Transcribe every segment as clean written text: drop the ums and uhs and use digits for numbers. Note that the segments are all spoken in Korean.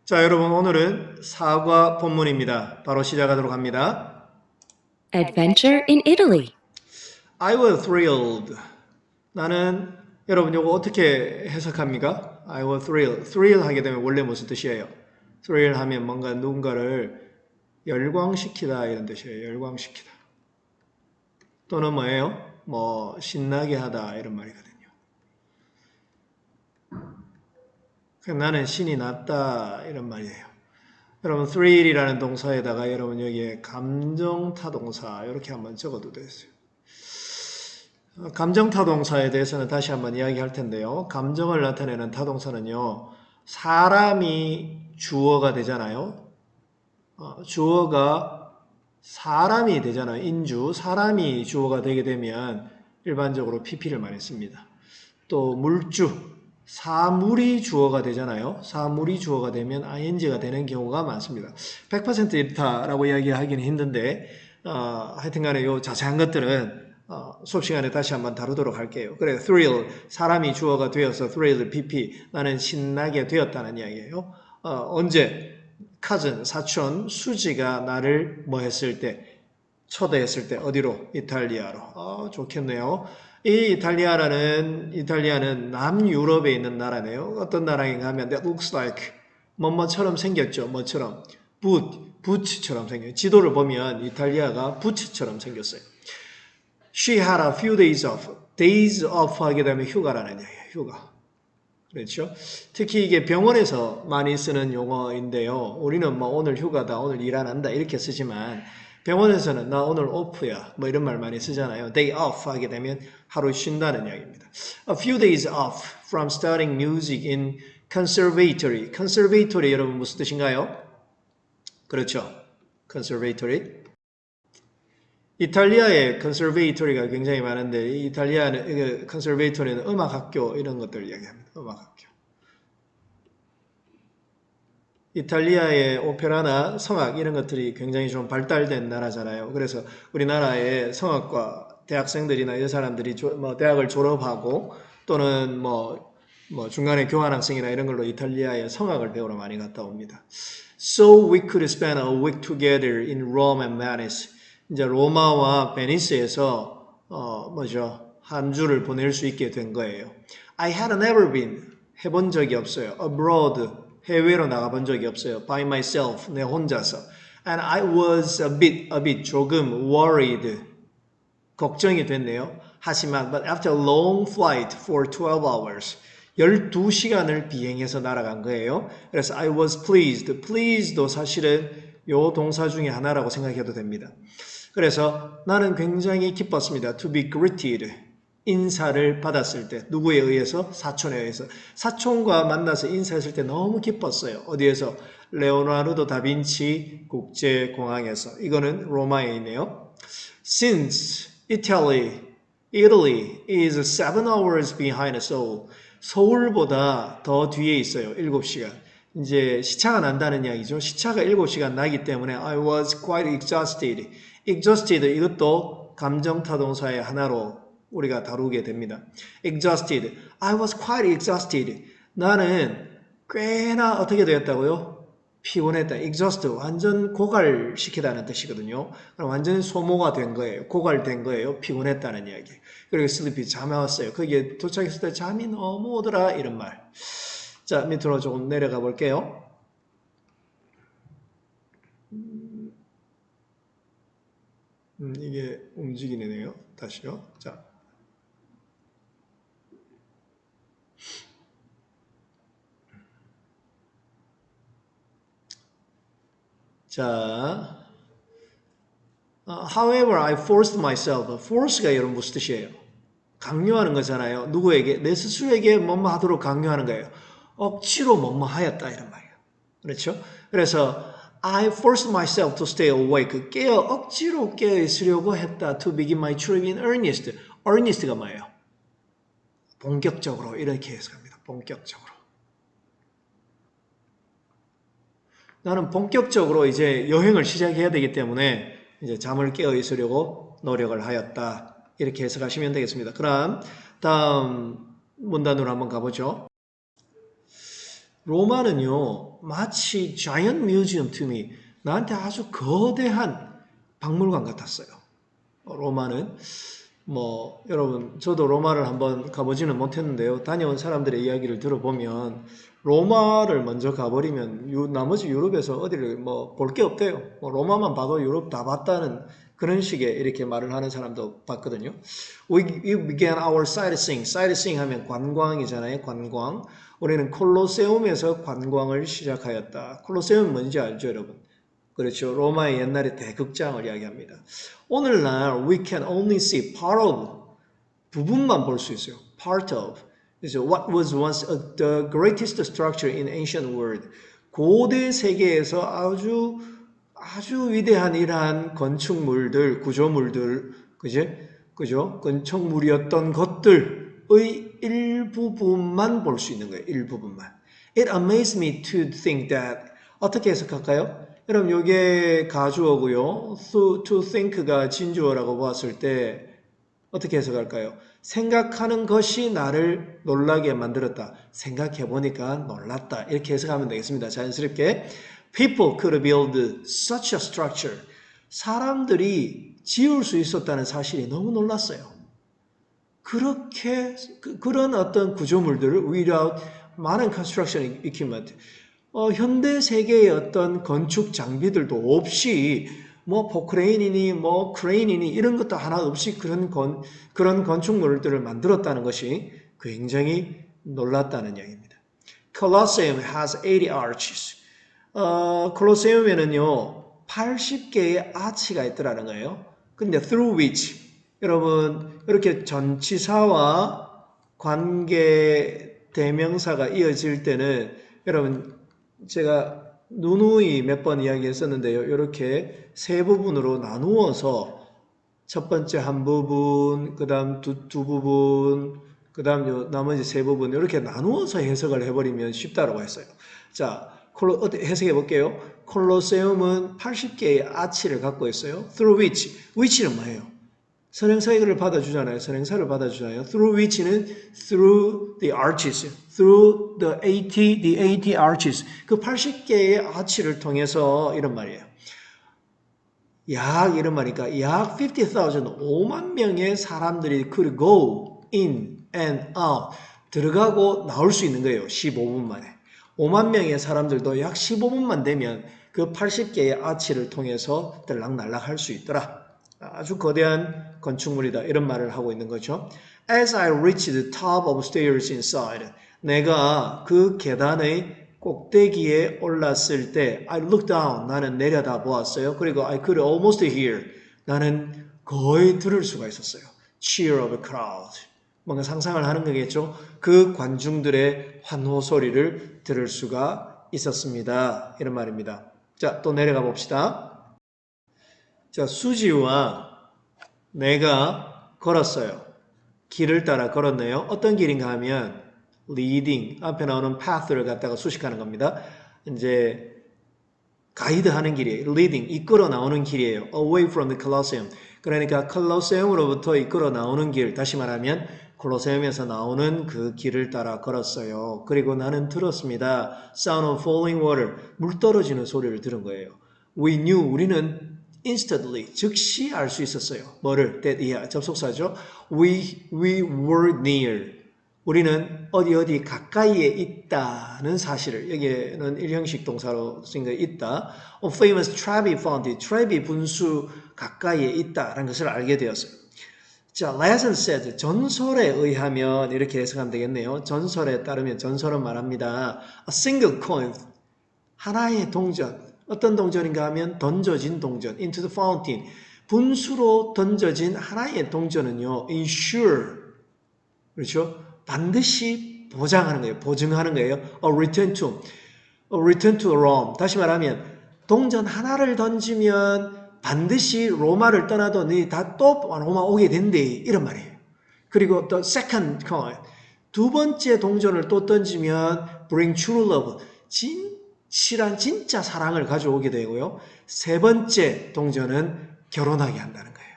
자, 여러분 오늘은 사과 본문입니다. 바로 시작하도록 합니다. Adventure in Italy. I was thrilled. 나는 여러분 이거 어떻게 해석합니까? I was thrilled. thrill 하게 되면 원래 무슨 뜻이에요? thrill 하면 뭔가 누군가를 열광시키다 이런 뜻이에요. 열광시키다. 또는 뭐예요? 뭐 신나게 하다 이런 말이거든요. 나는 신이 났다 이런 말이에요. 여러분 thrill이라는 동사에다가 여러분 여기에 감정타동사 이렇게 한번 적어도 되겠어요. 감정타동사에 대해서는 다시 한번 이야기할 텐데요. 감정을 나타내는 타동사는요. 사람이 주어가 되잖아요. 주어가 사람이 되잖아요. 인주, 사람이 주어가 되게 되면 일반적으로 PP를 많이 씁니다. 또 물주, 사물이 주어가 되잖아요. 사물이 주어가 되면 ing가 되는 경우가 많습니다. 100% 이렇다라고 이야기하기는 힘든데 하여튼간에 요 자세한 것들은 수업 시간에 다시 한번 다루도록 할게요. 그래, thrill, 사람이 주어가 되어서 thrill, PP, 나는 신나게 되었다는 이야기예요. 언제? cousin, 사촌, 수지가 나를 뭐 했을 때, 초대했을 때, 어디로? 이탈리아로. 좋겠네요. 이 이탈리아는 남유럽에 있는 나라네요. 어떤 나라인가 하면 that looks like 뭐뭐처럼 생겼죠. 뭐처럼 부츠처럼 생겨요. 지도를 보면 이탈리아가 부츠처럼 생겼어요. She had a few days off. days off 하게 되면 휴가라는 얘기예요. 휴가. 그렇죠? 특히 이게 병원에서 많이 쓰는 용어인데요. 우리는 뭐 오늘 휴가다, 오늘 일 안 한다 이렇게 쓰지만 병원에서는 나 오늘 오프야 뭐 이런 말 많이 쓰잖아요. day off 하게 되면 하루 쉰다는 이야기입니다. A few days off from studying music in conservatory. conservatory 여러분 무슨 뜻인가요? 그렇죠. conservatory. 이탈리아에 conservatory가 굉장히 많은데 이탈리아는 conservatory는 음악학교 이런 것들 이야기합니다. 음악학교. 이탈리아의 오페라나 성악 이런 것들이 굉장히 좀 발달된 나라잖아요. 그래서 우리나라의 성악과 대학생들이나 이런 사람들이 뭐 대학을 졸업하고 또는 뭐 중간에 교환학생이나 이런 걸로 이탈리아의 성악을 배우러 많이 갔다 옵니다. So we could spend a week together in Rome and Venice. 이제 로마와 베니스에서 한 주를 보낼 수 있게 된 거예요. I had never been 해본 적이 없어요. abroad 해외로 나가본 적이 없어요. by myself 내 혼자서. And I was a bit 조금 worried 걱정이 됐네요. 하지만 but after a long flight for 12 hours 12시간을 비행해서 날아간 거예요. 그래서 I was pleased도 사실은 요 동사 중에 하나라고 생각해도 됩니다. 그래서 나는 굉장히 기뻤습니다. to be greeted. 인사를 받았을 때 누구에 의해서? 사촌에 의해서. 사촌과 만나서 인사했을 때 너무 기뻤어요. 어디에서? 레오나르도 다빈치 국제공항에서. 이거는 로마에 있네요. Since Italy is 7 hours behind Seoul. 서울보다 더 뒤에 있어요. 7시간. 이제 시차가 난다는 이야기죠. 시차가 7시간 나기 때문에 I was quite exhausted. exhausted 이것도 감정타동사의 하나로 우리가 다루게 됩니다. exhausted. I was quite exhausted. 나는 꽤나 어떻게 되었다고요? 피곤했다. exhaust 완전 고갈시키다는 뜻이거든요. 그럼 완전 소모가 된 거예요. 고갈된 거예요. 피곤했다는 이야기. 그리고 sleepy 잠이 왔어요. 거기에 도착했을 때 잠이 너무 오더라 이런 말. 자, 밑으로 조금 내려가 볼게요. 이게 움직이네요. 다시요. 자, however, I forced myself. force가 여러분 무슨 뜻이에요? 강요하는 거잖아요. 누구에게? 내 스스로에게 뭐뭐 하도록 강요하는 거예요. 억지로 뭐뭐 하였다 이런 말이에요. 그렇죠? 그래서 I forced myself to stay awake. 억지로 깨어 있으려고 했다. To begin my trip in earnest. earnest가 뭐예요? 본격적으로 이렇게 해석합니다. 본격적으로. 나는 본격적으로 이제 여행을 시작해야 되기 때문에 이제 잠을 깨어 있으려고 노력을 하였다. 이렇게 해석하시면 되겠습니다. 그럼 다음 문단으로 한번 가보죠. 로마는요, 마치 giant museum to me, 나한테 아주 거대한 박물관 같았어요. 로마는 여러분 저도 로마를 한번 가보지는 못했는데요. 다녀온 사람들의 이야기를 들어보면 로마를 먼저 가버리면 나머지 유럽에서 어디를 볼 게 없대요. 로마만 봐도 유럽 다 봤다는 그런 식의 이렇게 말을 하는 사람도 봤거든요. We began our sightseeing. sightseeing 하면 관광이잖아요. 관광. 우리는 콜로세움에서 관광을 시작하였다. 콜로세움 뭔지 알죠, 여러분? 그렇죠. 로마의 옛날의 대극장을 이야기합니다. 오늘날 we can only see part of, 부분만 볼 수 있어요. part of. 그래서 what was once the greatest structure in ancient world. 고대 세계에서 아주 위대한 이러한 건축물들, 구조물들, 그죠? 건축물이었던 것들의 일부분만 볼 수 있는 거예요. 일부분만. It amazed me to think that. 어떻게 해석할까요? 여러분, 이게 가주어고요. to think가 진주어라고 보았을 때 어떻게 해석할까요? 생각하는 것이 나를 놀라게 만들었다. 생각해보니까 놀랐다. 이렇게 해석하면 되겠습니다. 자연스럽게. People could build such a structure. 사람들이 지을 수 있었다는 사실이 너무 놀랐어요. 그런 어떤 구조물들을 without 많은 construction equipment. 현대 세계의 어떤 건축 장비들도 없이 포크레인이니 크레인이니 이런 것도 하나 없이 그런 건축물들을 만들었다는 것이 굉장히 놀랐다는 얘기입니다. Colosseum has 80 arches. 콜로세움에는요 80개의 아치가 있더라는 거예요. 근데 through which 여러분 이렇게 전치사와 관계 대명사가 이어질 때는 여러분 제가 누누이 몇 번 이야기했었는데요. 이렇게 세 부분으로 나누어서 첫 번째 한 부분, 그 다음 두 부분, 그 다음 나머지 세 부분 이렇게 나누어서 해석을 해버리면 쉽다라고 했어요. 자, 해석해 볼게요. 콜로세움은 80개의 아치를 갖고 있어요. Through which는 뭐예요? 선행사를 받아주잖아요. 선행사를 받아주잖아요. Through which는 through the arches, through the 80 arches. 그 80개의 아치를 통해서 이런 말이에요. 약 이런 말이니까 약 50,000, 5만 명의 사람들이 could go in and out 들어가고 나올 수 있는 거예요. 15분 만에. 5만 명의 사람들도 약 15분만 되면 그 80개의 아치를 통해서 들락날락 할 수 있더라. 아주 거대한 건축물이다. 이런 말을 하고 있는 거죠. As I reached the top of stairs inside, 내가 그 계단의 꼭대기에 올랐을 때 I looked down, 나는 내려다 보았어요. 그리고 I could almost hear, 나는 거의 들을 수가 있었어요. Cheer of a crowd, 뭔가 상상을 하는 거겠죠. 그 관중들의 환호 소리를 들을 수가 있었습니다. 이런 말입니다. 자, 또 내려가 봅시다. 자, 수지와 내가 걸었어요. 길을 따라 걸었네요. 어떤 길인가 하면 leading, 앞에 나오는 path를 갖다가 수식하는 겁니다. 이제 가이드하는 길이에요. leading, 이끌어 나오는 길이에요. away from the Colosseum. 그러니까 콜로세움으로부터 이끌어 나오는 길, 다시 말하면 콜로세움에서 나오는 그 길을 따라 걸었어요. 그리고 나는 들었습니다. Sound of falling water, 물 떨어지는 소리를 들은 거예요. We knew, 우리는 instantly, 즉시 알 수 있었어요. 뭐를? that, 접속사죠. We were near. 우리는 어디 가까이에 있다는 사실을, 여기에는 일형식 동사로 쓴 거 있다. A famous Trevi fountain, 트레비 분수 가까이에 있다라는 것을 알게 되었어요. 자, legend said, 전설에 의하면 이렇게 해석하면 되겠네요. 전설에 따르면 전설은 말합니다. A single coin, 하나의 동전. 어떤 동전인가 하면 던져진 동전, into the fountain. 분수로 던져진 하나의 동전은요, ensure, 그렇죠? 반드시 보장하는 거예요. 보증하는 거예요. A return to Rome. 다시 말하면 동전 하나를 던지면 반드시 로마를 떠나도 네 다 또 로마 오게 된대. 이런 말이에요. 그리고 또 second coin. 두 번째 동전을 또 던지면 bring true love. 진실한 진짜 사랑을 가져오게 되고요. 세 번째 동전은 결혼하게 한다는 거예요.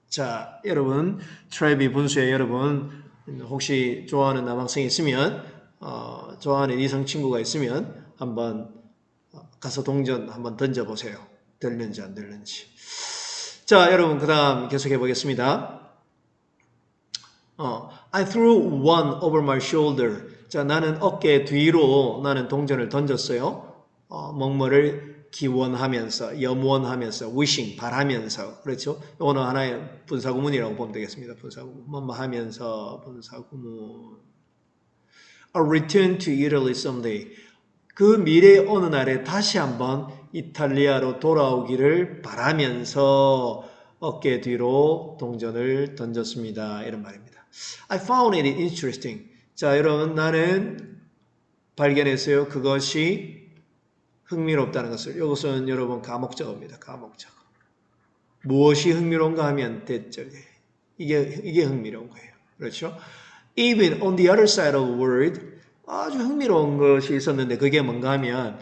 자, 여러분 트레비 분수에 여러분 혹시 좋아하는 남학생이 있으면 좋아하는 이성 친구가 있으면 한번 가서 동전 한번 던져보세요. 될는지 안 될는지. 자, 여러분 그 다음 계속해 보겠습니다. I threw one over my shoulder. 자, 나는 어깨 뒤로 나는 동전을 던졌어요. 뭐뭐를 기원하면서, 염원하면서, wishing, 바라면서. 그렇죠? 이거는 하나의 분사구문이라고 보면 되겠습니다. 분사구문. 뭐뭐 하면서, 분사구문. A return to Italy someday. 그 미래의 어느 날에 다시 한번 이탈리아로 돌아오기를 바라면서 어깨 뒤로 동전을 던졌습니다. 이런 말입니다. I found it interesting. 자, 여러분, 나는 발견했어요. 그것이 흥미롭다는 것을. 이것은 여러분 가목적어입니다. 가목적어. 무엇이 흥미로운가 하면 대절이에요. 이게 흥미로운 거예요. 그렇죠? Even on the other side of the world, 아주 흥미로운 것이 있었는데 그게 뭔가 하면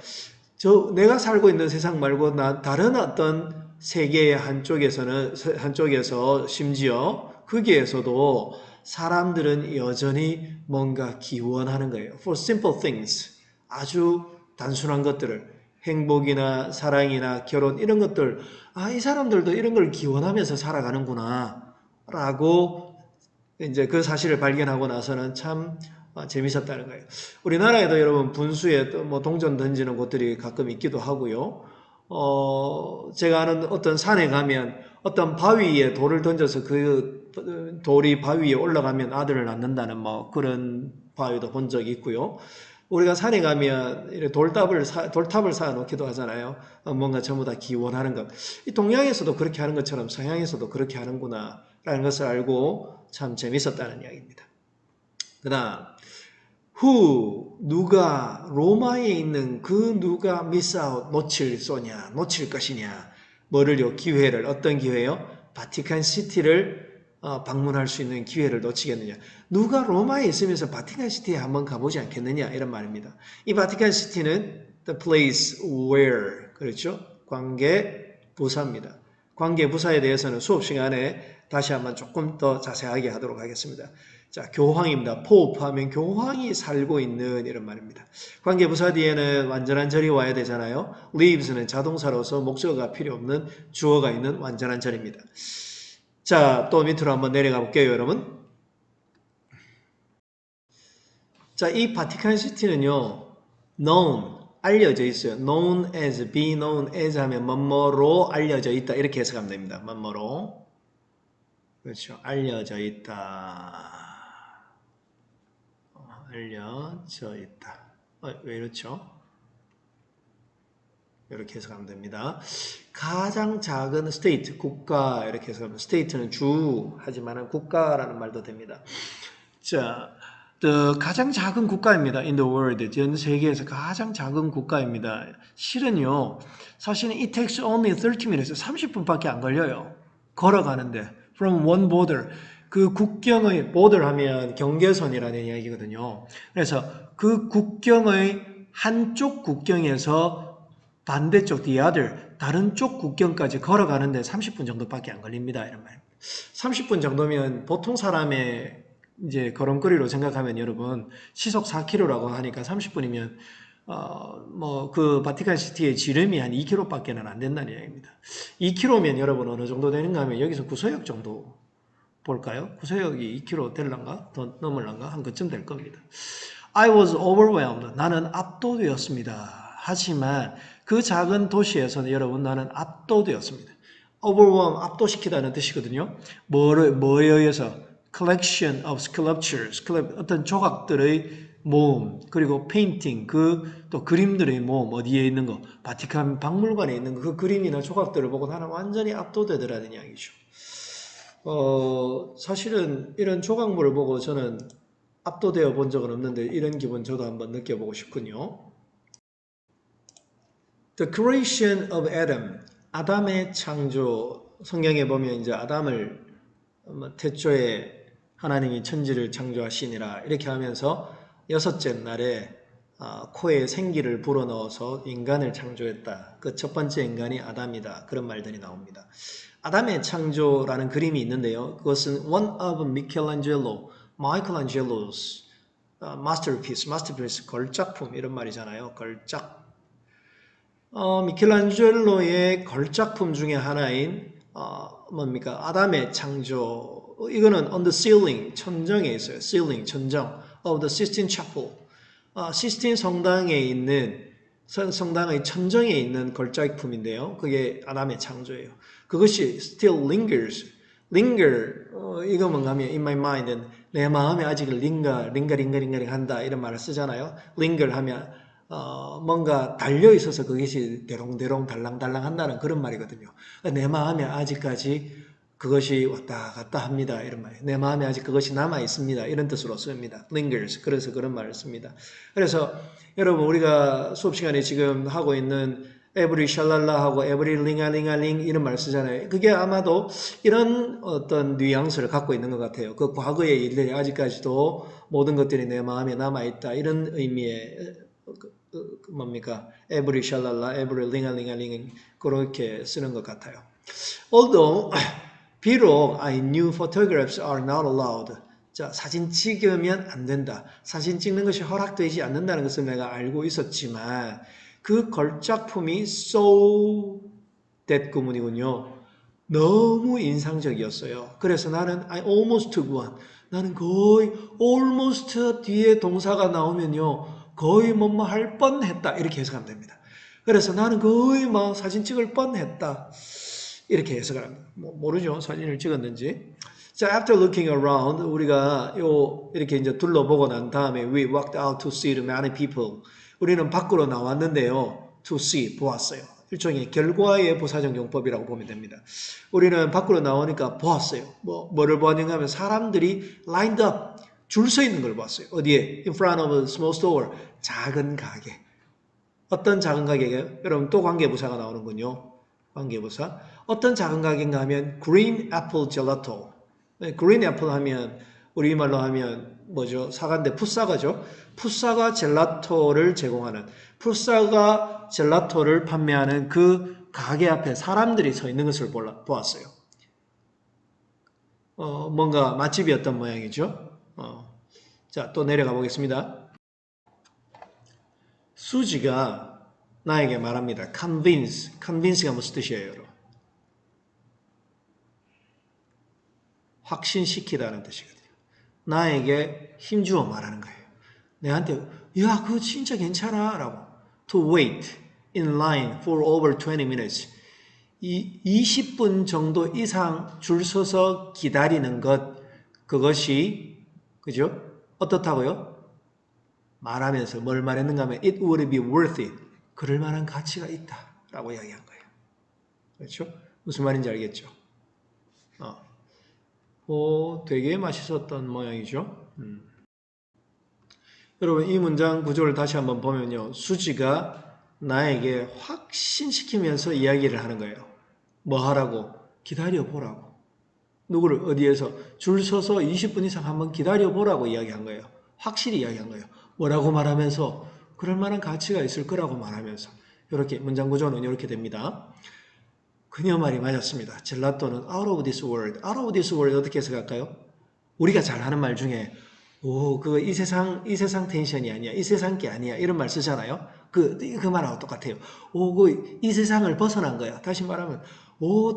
내가 살고 있는 세상 말고 다른 어떤 세계의 한쪽에서 심지어 거기에서도 사람들은 여전히 뭔가 기원하는 거예요. For simple things. 아주 단순한 것들을 행복이나 사랑이나 결혼 이런 것들 이 사람들도 이런 걸 기원하면서 살아가는구나 라고 이제 그 사실을 발견하고 나서는 참 재밌었다는 거예요. 우리나라에도 여러분 분수에 뭐 동전 던지는 곳들이 가끔 있기도 하고요. 제가 아는 어떤 산에 가면 어떤 바위에 돌을 던져서 그 돌이 바위 위에 올라가면 아들을 낳는다는 뭐 그런 바위도 본 적이 있고요. 우리가 산에 가면 돌탑을 쌓아 놓기도 하잖아요. 뭔가 전부 다 기원하는 것. 이 동양에서도 그렇게 하는 것처럼 서양에서도 그렇게 하는구나 라는 것을 알고 참 재밌었다는 이야기입니다. 그 다음 누가 로마에 있는 그 누가 miss out 놓칠 것이냐 뭐를요 기회를 어떤 기회요? 바티칸 시티를 방문할 수 있는 기회를 놓치겠느냐 누가 로마에 있으면서 바티칸 시티에 한번 가보지 않겠느냐 이런 말입니다. 이 바티칸 시티는 the place where 그렇죠? 관계부사입니다. 관계부사에 대해서는 수업 시간에 다시 한번 조금 더 자세하게 하도록 하겠습니다. 자, 교황입니다. 포프 하면 교황이 살고 있는 이런 말입니다. 관계부사 뒤에는 완전한 절이 와야 되잖아요. lives는 자동사로서 목적어가 필요 없는 주어가 있는 완전한 절입니다. 자, 또 밑으로 한번 내려가 볼게요, 여러분. 자, 이 바티칸 시티는요, known, 알려져 있어요. known as, be known as 하면 뭐뭐로 알려져 있다. 이렇게 해석하면 됩니다. 뭐뭐로. 그렇죠. 알려져 있다. 알려져 있다. 왜 이렇죠? 이렇게 해석하면 됩니다. 가장 작은 state, 국가 이렇게 해석하면 state는 주 하지만 국가라는 말도 됩니다. 자, 가장 작은 국가입니다. In the world, 전 세계에서 가장 작은 국가입니다. 실은요, 사실은 it takes only 30 minutes, 30분밖에 안 걸려요. 걸어가는데, from one border. 그 국경의 border 하면 경계선이라는 이야기거든요. 그래서 그 국경의 한쪽 국경에서 반대쪽 the other, 다른 쪽 국경까지 걸어가는데 30분 정도밖에 안 걸립니다. 이런 말. 30분 정도면 보통 사람의 이제 걸음걸이로 생각하면 여러분 시속 4km라고 하니까 30분이면 뭐 그 바티칸 시티의 지름이 한 2km밖에는 안 된다는 이야기입니다. 2km면 여러분 어느 정도 되는가 하면 여기서 구서역 정도 볼까요? 구서역이 2km 될란가? 더 넘을란가? 한 그쯤 될 겁니다. I was overwhelmed. 나는 압도되었습니다. 하지만 그 작은 도시에서는 여러분 나는 압도되었습니다. overwhelm, 압도시키다는 뜻이거든요. 뭐에 의해서? collection of sculptures, 어떤 조각들의 모음, 그리고 painting, 또 그림들의 모음, 어디에 있는 거? 바티칸 박물관에 있는 그 그림이나 조각들을 보고 나는 완전히 압도되더라는 이야기죠. 사실은 이런 조각물을 보고 저는 압도되어 본 적은 없는데 이런 기분 저도 한번 느껴보고 싶군요. The creation of Adam, 아담의 창조. 성경에 보면 이제 아담을 태초에 하나님이 천지를 창조하시니라 이렇게 하면서 여섯째 날에 코에 생기를 불어넣어서 인간을 창조했다. 그 첫 번째 인간이 아담이다. 그런 말들이 나옵니다. 아담의 창조라는 그림이 있는데요. 그것은 one of Michelangelo's masterpiece, 걸작품 이런 말이잖아요. 걸작. 미켈란젤로의 걸작품 중에 하나인 뭡니까? 아담의 창조. 이거는 on the ceiling, 천정에 있어요. ceiling, 천정 of the Sistine Chapel. 시스틴 성당에 있는 성당의 천정에 있는 걸작품인데요. 그게 아담의 창조예요. 그것이 still lingers. linger 이거 뭔가 하면 in my mind 내 마음에 아직 링가링가링가링 한다 이런 말을 쓰잖아요. linger 하면 뭔가 달려 있어서 그것이 대롱대롱 달랑달랑 한다는 그런 말이거든요. 내 마음에 아직까지 그것이 왔다 갔다 합니다. 이런 말이에요. 내 마음에 아직 그것이 남아 있습니다. 이런 뜻으로 씁니다. lingers. 그래서 그런 말을 씁니다. 그래서 여러분 우리가 수업 시간에 지금 하고 있는 every 샬랄라하고 every 링아링아링 이런 말 쓰잖아요. 그게 아마도 이런 어떤 뉘앙스를 갖고 있는 것 같아요. 그 과거의 일들이 아직까지도 모든 것들이 내 마음에 남아 있다. 이런 의미의 뭡니까? every 샬랄라, every 링아링아링 그렇게 쓰는 것 같아요. Although 비록 I knew photographs are not allowed. 자, 사진 찍으면 안 된다. 사진 찍는 것이 허락되지 않는다는 것을 내가 알고 있었지만 그 걸작품이 so that 구문이군요. 너무 인상적이었어요. 그래서 나는 I almost took one. 나는 거의 almost 뒤에 동사가 나오면요. 거의 뭐뭐 할 뻔했다. 이렇게 해석하면 됩니다. 그래서 나는 거의 막 사진 찍을 뻔했다. 이렇게 해석을 합니다. 모르죠. 사진을 찍었는지. 자, after looking around, 우리가 이렇게 이제 둘러보고 난 다음에 we walked out to see the many people. 우리는 밖으로 나왔는데요. to see, 보았어요. 일종의 결과의 부사적 용법이라고 보면 됩니다. 우리는 밖으로 나오니까 보았어요. 뭐를 보았는가 하면 사람들이 lined up, 줄 서 있는 걸 보았어요. 어디에? in front of a small store, 작은 가게. 어떤 작은 가게예요? 여러분 또 관계부사가 나오는군요. 관계부사. 어떤 작은 가게인가 하면 green apple gelato. green apple 하면 우리말로 하면 뭐죠? 사과인데 풋사과죠. 풋사과 젤라토를 제공하는 풋사과 젤라토를 판매하는 그 가게 앞에 사람들이 서 있는 것을 보았어요. 뭔가 맛집이었던 모양이죠. 자, 또 내려가 보겠습니다. 수지가 나에게 말합니다. convince가 무슨 뜻이에요, 여러분? 확신시키다는 뜻이거든요. 나에게 힘주어 말하는 거예요. 내한테 야, 그거 진짜 괜찮아 라고. To wait in line for over 20 minutes. 20분 정도 이상 줄 서서 기다리는 것, 그것이 그죠? 어떻다고요? 말하면서 뭘 말했는가 하면 it would be worth it. 그럴 만한 가치가 있다 라고 이야기한 거예요. 그렇죠? 무슨 말인지 알겠죠? 되게 맛있었던 모양이죠. 여러분 이 문장 구조를 다시 한번 보면요. 수지가 나에게 확신시키면서 이야기를 하는 거예요. 뭐 하라고? 기다려보라고. 누구를 어디에서 줄 서서 20분 이상 한번 기다려보라고 이야기한 거예요. 확실히 이야기한 거예요. 뭐라고 말하면서 그럴 만한 가치가 있을 거라고 말하면서 이렇게 문장 구조는 이렇게 됩니다. 그녀 말이 맞았습니다. 젤라또는 out of this world. out of this world 어떻게 해석할까요? 우리가 잘 하는 말 중에 그거 이 세상 텐션이 아니야. 이 세상 게 아니야. 이런 말 쓰잖아요. 그 말하고 똑같아요. 이 세상을 벗어난 거야. 다시 말하면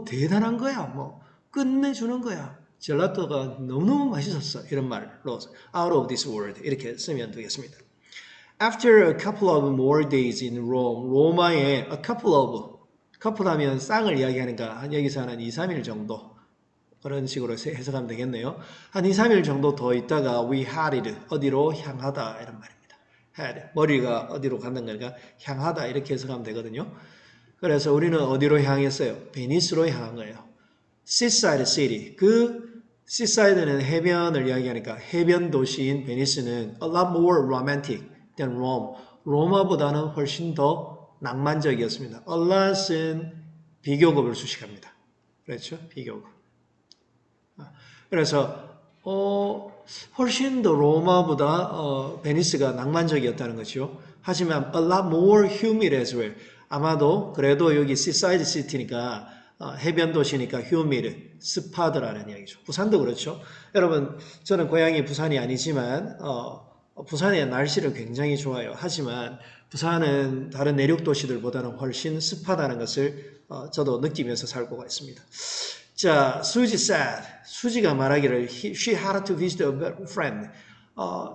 대단한 거야. 뭐 끝내주는 거야. 젤라또가 너무너무 맛있었어. 이런 말로 out of this world 이렇게 쓰면 되겠습니다. After a couple of more days in Rome, 로마에 a couple 하면 쌍을 이야기하니까 여기서 한 2, 3일 정도 그런 식으로 해석하면 되겠네요. 한 2, 3일 정도 더 있다가 we headed, 어디로 향하다 이런 말입니다. head, 머리가 어디로 간다는 거니까 향하다 이렇게 해석하면 되거든요. 그래서 우리는 어디로 향했어요? 베니스로 향한 거예요. seaside city, 그 seaside는 해변을 이야기하니까 해변 도시인 베니스는 a lot more romantic than Rome. 로마보다는 훨씬 더 낭만적이었습니다. a lot은 비교급을 수식합니다. 그렇죠? 비교급. 그래서 훨씬 더 로마보다 베니스가 낭만적이었다는 거죠. 하지만 a lot more humid as well. 아마도 그래도 여기 seaside city니까 해변 도시니까 humid, 습하더라는 이야기죠. 부산도 그렇죠. 여러분 저는 고향이 부산이 아니지만 부산의 날씨를 굉장히 좋아요. 하지만 부산은 다른 내륙 도시들보다는 훨씬 습하다는 것을 저도 느끼면서 살고 있습니다. 자, 수지 said. 수지가 말하기를 she had to visit a friend.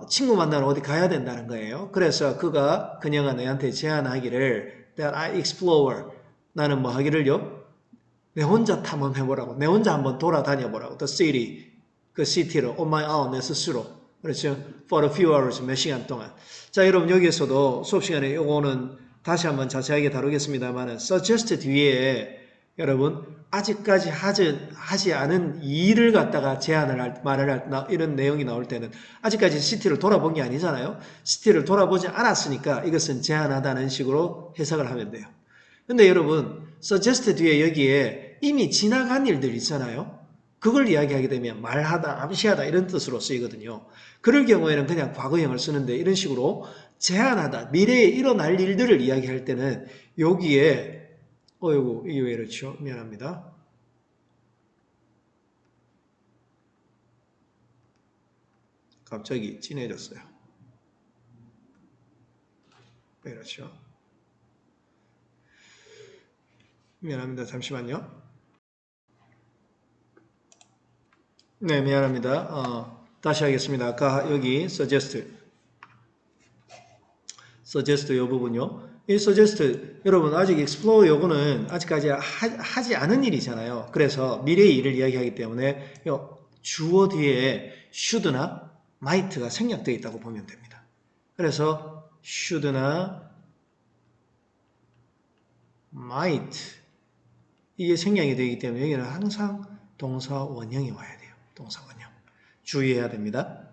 친구 만나러 어디 가야 된다는 거예요. 그래서 그녀가 내한테 제안하기를 that I explore. 나는 뭐 하기를요? 내 혼자 탐험해보라고. 내 혼자 한번 돌아다녀보라고. The city. 그 시티를 on my own, 내 스스로. 그렇죠? For a few hours, 몇 시간 동안. 자, 여러분 여기에서도 수업 시간에 요거는 다시 한번 자세하게 다루겠습니다만 suggest 뒤에 여러분 아직까지 하지 않은 일을 갖다가 말을 할 이런 내용이 나올 때는 아직까지 시티를 돌아본 게 아니잖아요. 시티를 돌아보지 않았으니까 이것은 제안하다는 식으로 해석을 하면 돼요. 근데 여러분 suggest 뒤에 여기에 이미 지나간 일들 있잖아요. 그걸 이야기하게 되면 말하다, 암시하다 이런 뜻으로 쓰이거든요. 그럴 경우에는 그냥 과거형을 쓰는데 이런 식으로 제안하다, 미래에 일어날 일들을 이야기할 때는 여기에 어이구 이게 왜 이렇죠? 미안합니다. 갑자기 진해졌어요. 왜 이렇죠? 미안합니다. 잠시만요. 네, 미안합니다. 다시 하겠습니다. 아까 여기 suggest 이 부분요. 이 suggest 여러분 아직 explore 요거는 아직까지 하지 않은 일이잖아요. 그래서 미래의 일을 이야기하기 때문에 주어 뒤에 should나 might가 생략되어 있다고 보면 됩니다. 그래서 should나 might 이게 생략이 되기 때문에 여기는 항상 동사 원형이 와야 돼요. 동사 원형. 주의해야 됩니다.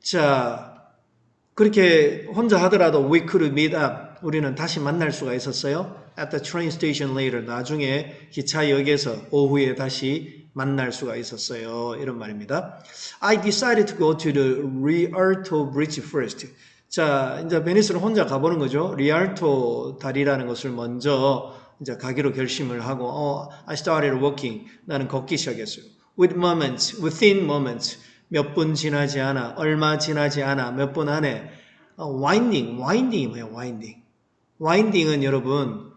자, 그렇게 혼자 하더라도 we could meet up. 우리는 다시 만날 수가 있었어요. At the train station later. 나중에 기차역에서 오후에 다시 만날 수가 있었어요. 이런 말입니다. I decided to go to the Rialto Bridge first. 자, 이제 베니스를 혼자 가보는 거죠. 리알토 다리라는 것을 먼저 이제 가기로 결심을 하고, I started walking. 나는 걷기 시작했어요. within moments. 몇 분 지나지 않아, 얼마 지나지 않아, 몇 분 안에 winding이 뭐예요? winding은 여러분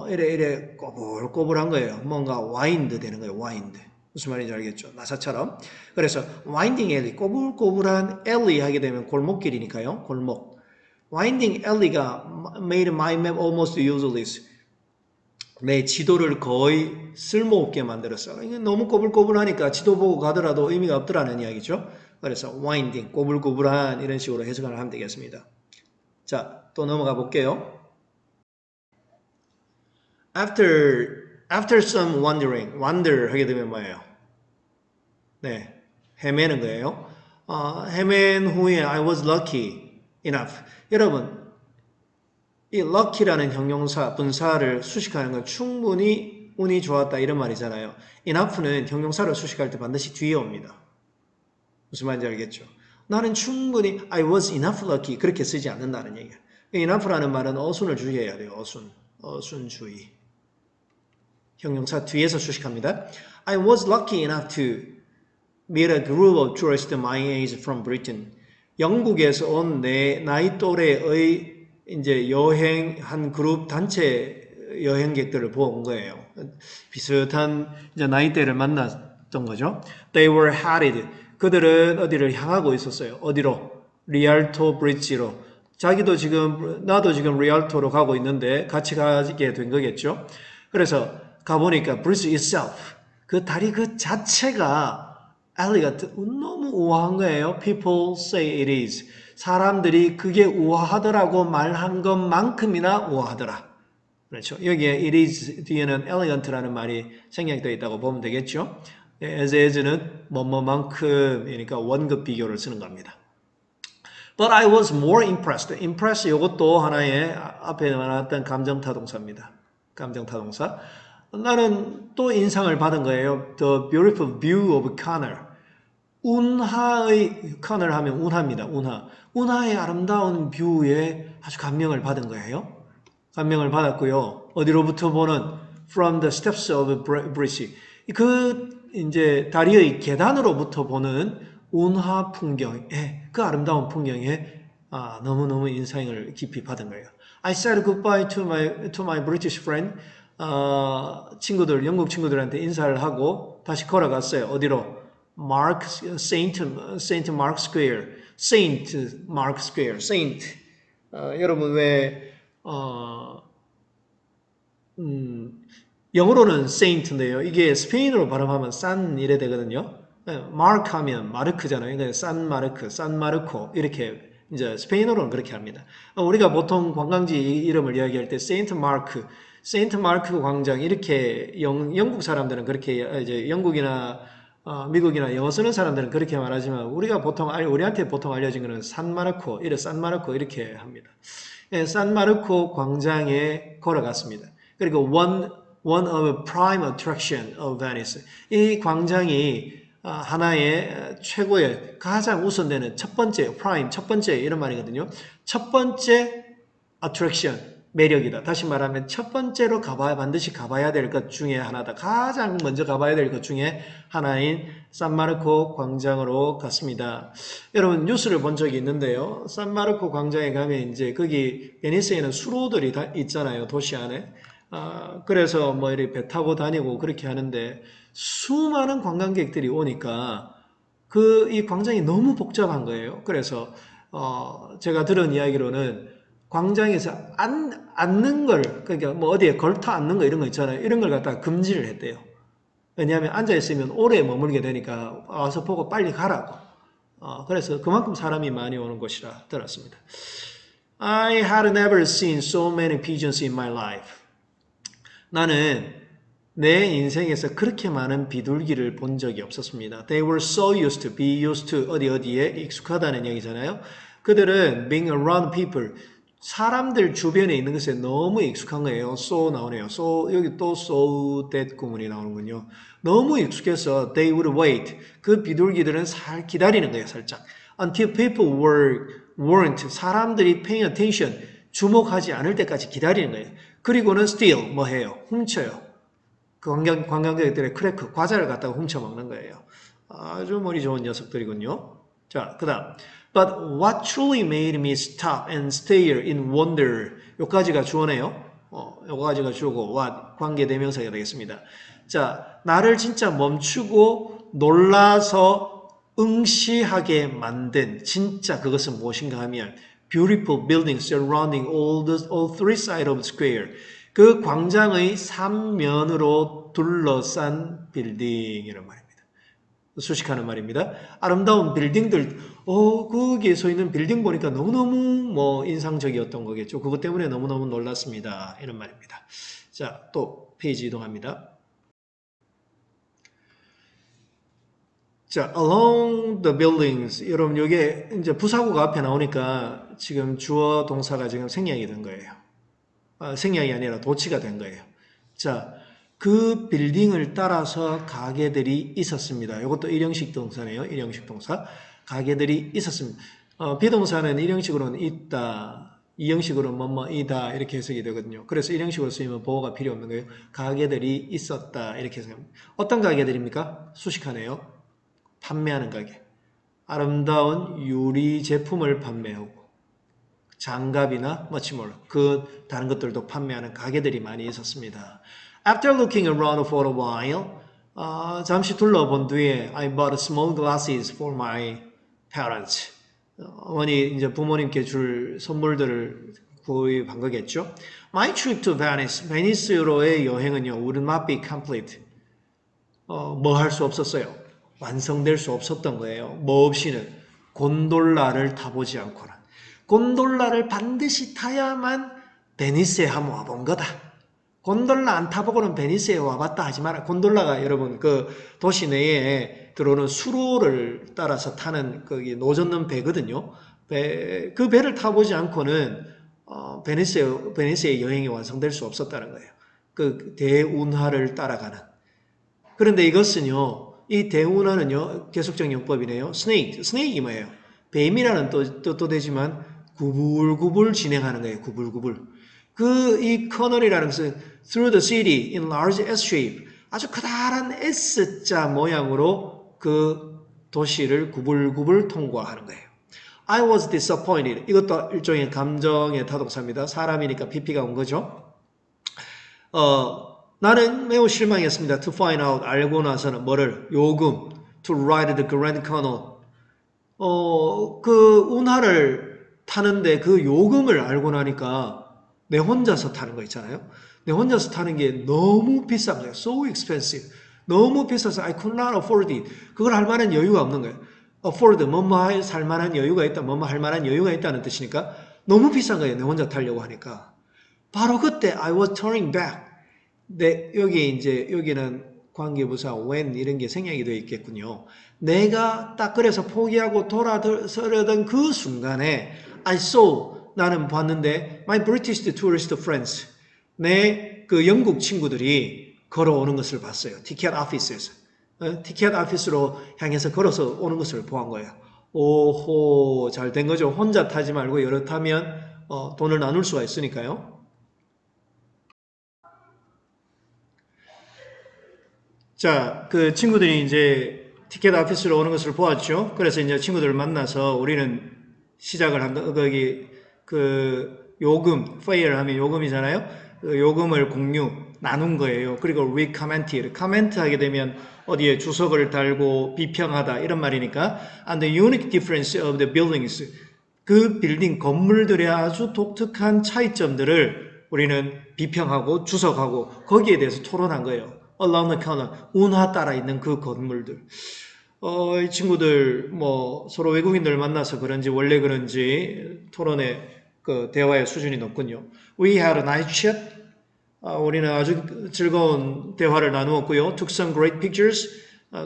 이래 꼬불꼬불한 거예요. 뭔가 wind 되는 거예요. wind. 무슨 말인지 알겠죠? 나사처럼. 그래서 winding alley, 꼬불꼬불한 alley 하게 되면 골목길이니까요. 골목. winding alley가 made my map almost useless. 내 지도를 거의 쓸모없게 만들었어. 이게 너무 꼬불꼬불하니까 지도 보고 가더라도 의미가 없더라는 이야기죠. 그래서 winding, 꼬불꼬불한 이런 식으로 해석을 하면 되겠습니다. 자, 또 넘어가 볼게요. After some wandering, wander 하게 되면 뭐예요? 네, 헤매는 거예요. 헤맨 후에 I was lucky enough. 여러분, 이 lucky라는 형용사, 분사를 수식하는 건 충분히 운이 좋았다 이런 말이잖아요. enough는 형용사를 수식할 때 반드시 뒤에 옵니다. 무슨 말인지 알겠죠? 나는 충분히 I was enough lucky 그렇게 쓰지 않는다는 얘기예요. enough라는 말은 어순을 주의해야 돼요. 어순 주의. 형용사 뒤에서 수식합니다. I was lucky enough to meet a group of tourists my age from Britain. 영국에서 온 내 나이 또래의 이제 여행한 그룹 단체 여행객들을 본 거예요. 비슷한 이제 나이대를 만났던 거죠. They were headed. 그들은 어디를 향하고 있었어요. 어디로? 리알토 브릿지로. 나도 지금 리알토로 가고 있는데 같이 가게 된 거겠죠. 그래서 가보니까 브릿지 itself. 그 다리 그 자체가 alley가 너무 우아한 거예요. People say it is. 사람들이 그게 우아하더라고 말한 것만큼이나 우아하더라. 그렇죠. 여기에 it is 뒤에는 elegant라는 말이 생략되어 있다고 보면 되겠죠. as는 뭐뭐만큼이니까 원급 비교를 쓰는 겁니다. But I was more impressed. impress 이것도 하나의 앞에 나왔던 감정타동사입니다. 감정타동사. 나는 또 인상을 받은 거예요. The beautiful view of Connor. Conor 하면 운하입니다. 운하의 아름다운 뷰에 아주 감명을 받은 거예요. 감명을 받았고요. 어디로부터 보는 from the steps of bridge. 그 이제 다리의 계단으로부터 보는 운하 풍경에 그 아름다운 풍경에 너무너무 인상을 깊이 받은 거예요. I said goodbye to my British friend. 친구들, 영국 친구들한테 인사를 하고 다시 걸어갔어요. 어디로? Saint Mark Square. Saint Mark Square. Saint. 여러분 왜 영어로는 saint인데요. 이게 스페인어로 발음하면 산 이래 되거든요. 마르크 하면 마르크잖아요. 그러니까 산 마르크, 산 마르코 이렇게 이제 스페인어로는 그렇게 합니다. 우리가 보통 관광지 이름을 이야기할 때 세인트 마르크 광장 이렇게 영국 사람들은 그렇게 이제 영국이나 미국이나 영어 쓰는 사람들은 그렇게 말하지만 우리한테 보통 알려진 것은 산 마르코 이렇게 합니다. 산 마르코 광장에 걸어갔습니다. 그리고 one of prime attraction of Venice. 이 광장이 하나의 최고의 가장 우선되는 첫 번째 이런 말이거든요. 첫 번째 attraction, 매력이다. 다시 말하면 첫 번째로 반드시 가봐야 될 것 중에 하나다. 가장 먼저 가봐야 될 것 중에 하나인 산마르코 광장으로 갔습니다. 여러분 뉴스를 본 적이 있는데요. 산마르코 광장에 가면 이제 거기 베니스에는 수로들이 있잖아요. 도시 안에. 그래서 뭐 이렇게 배 타고 다니고 그렇게 하는데 수많은 관광객들이 오니까 이 광장이 너무 복잡한 거예요. 그래서 제가 들은 이야기로는 광장에서 앉는 걸 그러니까 뭐 어디에 걸터 앉는 거 이런 거 있잖아요. 이런 걸 갖다가 금지를 했대요. 왜냐하면 앉아 있으면 오래 머물게 되니까 와서 보고 빨리 가라고. 그래서 그만큼 사람이 많이 오는 곳이라 들었습니다. I had never seen so many pigeons in my life. 나는 내 인생에서 그렇게 많은 비둘기를 본 적이 없었습니다. They were so used to, be used to, 어디에 익숙하다는 얘기잖아요. 그들은 being around people, 사람들 주변에 있는 것에 너무 익숙한 거예요. So 나오네요. So, 여기 또 so that 구문이 나오는군요. 너무 익숙해서 they would wait. 그 비둘기들은 기다리는 거예요, 살짝. Until people weren't, 사람들이 paying attention, 주목하지 않을 때까지 기다리는 거예요. 그리고는 steal, 뭐 해요? 훔쳐요. 그 관광객들의 크래커, 과자를 갖다가 훔쳐먹는 거예요. 아주 머리 좋은 녀석들이군요. 자, 그 다음. But what truly made me stop and stare in wonder. 요까지가 주어네요. 요까지가 주어고, what, 관계대명사가 되겠습니다. 자, 나를 진짜 멈추고 놀라서 응시하게 만든 진짜 그것은 무엇인가 하면 beautiful buildings surrounding all three sides of the square. 그 광장의 삼면으로 둘러싼 빌딩이란 말입니다. 수식하는 말입니다. 아름다운 빌딩들, 거기에 서 있는 빌딩 보니까 너무너무 인상적이었던 거겠죠. 그것 때문에 너무너무 놀랐습니다. 이런 말입니다. 자, 또 페이지 이동합니다. 자, along the buildings. 여러분, 이게 이제 부사구가 앞에 나오니까 지금 주어 동사가 지금 생략이 된 거예요. 생략이 아니라 도치가 된 거예요. 자, 그 빌딩을 따라서 가게들이 있었습니다. 이것도 일형식 동사네요. 일형식 동사. 가게들이 있었습니다. 비동사는 일형식으로는 있다, 이형식으로는 뭐뭐이다 이렇게 해석이 되거든요. 그래서 일형식으로 쓰이면 보호가 필요 없는 거예요. 가게들이 있었다 이렇게 해석합니다. 어떤 가게들입니까? 수식하네요. 판매하는 가게. 아름다운 유리 제품을 판매하고 장갑이나 머치몰, 다른 것들도 판매하는 가게들이 많이 있었습니다. After looking around for a while, 잠시 둘러본 뒤에 I bought small glasses for my parents. 이제 부모님께 줄 선물들을 구입한 거겠죠. My trip to Venice, 베니스로의 여행은요, would not be complete. 뭐 할 수 없었어요. 완성될 수 없었던 거예요. 뭐 없이는 곤돌라를 타보지 않고는. 곤돌라를 반드시 타야만 베니스에 한번 와본 거다. 곤돌라 안 타보고는 베니스에 와봤다 하지 마라. 곤돌라가 여러분 그 도시 내에 들어오는 수로를 따라서 타는 거기 노젓는 배거든요. 그 배를 타보지 않고는 베니스의 여행이 완성될 수 없었다는 거예요. 그 대운하를 따라가는. 그런데 이것은요, 이 대운하는요, 계속적 용법이네요. 스네이크이 뭐예요? 뱀이라는 뜻도 되지만 구불구불 진행하는 거예요. 구불구불. 이 커널이라는 것은 through the city in large S shape. 아주 커다란 S자 모양으로 그 도시를 구불구불 통과하는 거예요. I was disappointed. 이것도 일종의 감정의 타독사입니다. 사람이니까 PP가 온 거죠. 나는 매우 실망했습니다. To find out, 알고 나서는 뭐를? 요금. To ride the Grand Canal. 그 운하를 타는데 그 요금을 알고 나니까 내 혼자서 타는 거 있잖아요. 내 혼자서 타는 게 너무 비싼 거예요. So expensive. 너무 비싸서 I could not afford it. 그걸 할 만한 여유가 없는 거예요. afford, 뭐뭐 살 만한 여유가 있다, 뭐뭐 할 만한 여유가 있다는 뜻이니까 너무 비싼 거예요. 내 혼자 타려고 하니까. 바로 그때 I was turning back. 여기는 관계부사 when 이런 게 생략이 되어 있겠군요. 내가 딱 그래서 포기하고 돌아서려던 그 순간에 I saw, 나는 봤는데 my British tourist friends, 내 그 영국 친구들이 걸어오는 것을 봤어요. 티켓 오피스에서. 티켓 오피스로 향해서 걸어서 오는 것을 보한 거예요. 오호, 잘 된 거죠. 혼자 타지 말고 여러 타면 돈을 나눌 수가 있으니까요. 자, 그 친구들이 이제 티켓 오피스로 오는 것을 보았죠. 그래서 이제 친구들을 만나서 우리는 시작을 한 거기 그 요금, fare 하면 요금이잖아요. 그 요금을 나눈 거예요. 그리고 recommended, comment 하게 되면 어디에 주석을 달고 비평하다 이런 말이니까 and the unique difference of the buildings, 그 빌딩 건물들의 아주 독특한 차이점들을 우리는 비평하고 주석하고 거기에 대해서 토론한 거예요. along the corner, 운하 따라 있는 그 건물들. 이 친구들 뭐 서로 외국인들 만나서 그런지 원래 그런지 토론의 그 대화의 수준이 높군요. We had a nice chat. 우리는 아주 즐거운 대화를 나누었고요. Took some great pictures.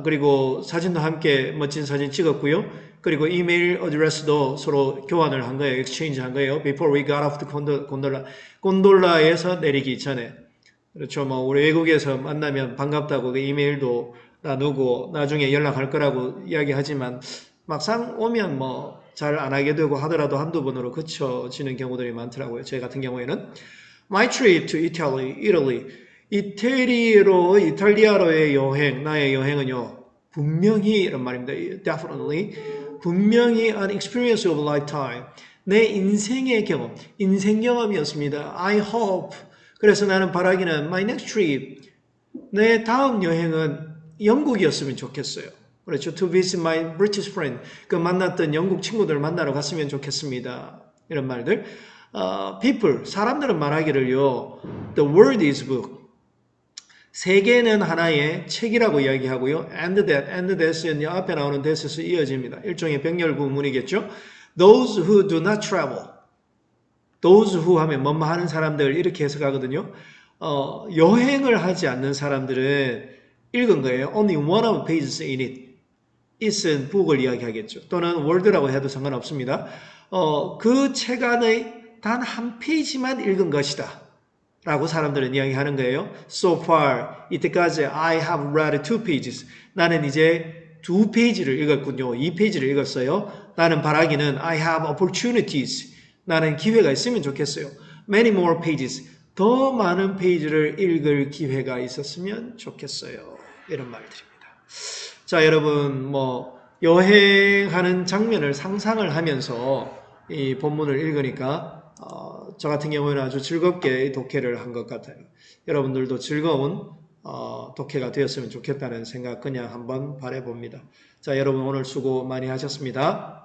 그리고 사진도 함께 멋진 사진 찍었고요. 그리고 이메일 어드레스도 서로 교환을 한 거예요. exchange 한 거예요. Before we got off the gondola. 곤돌라에서 내리기 전에. 그렇죠. 뭐 우리 외국에서 만나면 반갑다고 그 이메일도 나누고 나중에 연락할 거라고 이야기하지만 막상 오면 뭐 잘 안 하게 되고 하더라도 한두 번으로 그쳐지는 경우들이 많더라고요. 제 같은 경우에는 My trip to Italy. 이탈리아로의 여행, 나의 여행은요. 분명히 이런 말입니다. Definitely. 분명히 an experience of a lifetime. 내 인생의 경험, 인생 경험이었습니다. I hope. 그래서 나는 바라기는 my next trip, 내 다음 여행은 영국이었으면 좋겠어요. 그렇죠. To visit my British friend. 그 만났던 영국 친구들 만나러 갔으면 좋겠습니다. 이런 말들. people, 사람들은 말하기를요. The world is book. 세계는 하나의 책이라고 이야기하고요. And that은 앞에 나오는 that에서 이어집니다. 일종의 병렬 구문이겠죠. Those who do not travel. Those who 하면 뭐뭐 하는 사람들 이렇게 해석하거든요. 여행을 하지 않는 사람들은 읽은 거예요. Only one of pages in it. it은 book을 이야기하겠죠. 또는 word라고 해도 상관없습니다. 그 책 안의 단 한 페이지만 읽은 것이다. 라고 사람들은 이야기하는 거예요. So far, 이때까지 I have read 2 pages. 나는 이제 2 페이지를 읽었군요. 2 페이지를 읽었어요. 나는 바라기는 I have opportunities. 나는 기회가 있으면 좋겠어요. Many more pages. 더 많은 페이지를 읽을 기회가 있었으면 좋겠어요. 이런 말들입니다. 자, 여러분, 뭐, 여행하는 장면을 상상을 하면서 이 본문을 읽으니까, 저 같은 경우에는 아주 즐겁게 독해를 한 것 같아요. 여러분들도 즐거운 독해가 되었으면 좋겠다는 생각 그냥 한번 바라봅니다. 자, 여러분 오늘 수고 많이 하셨습니다.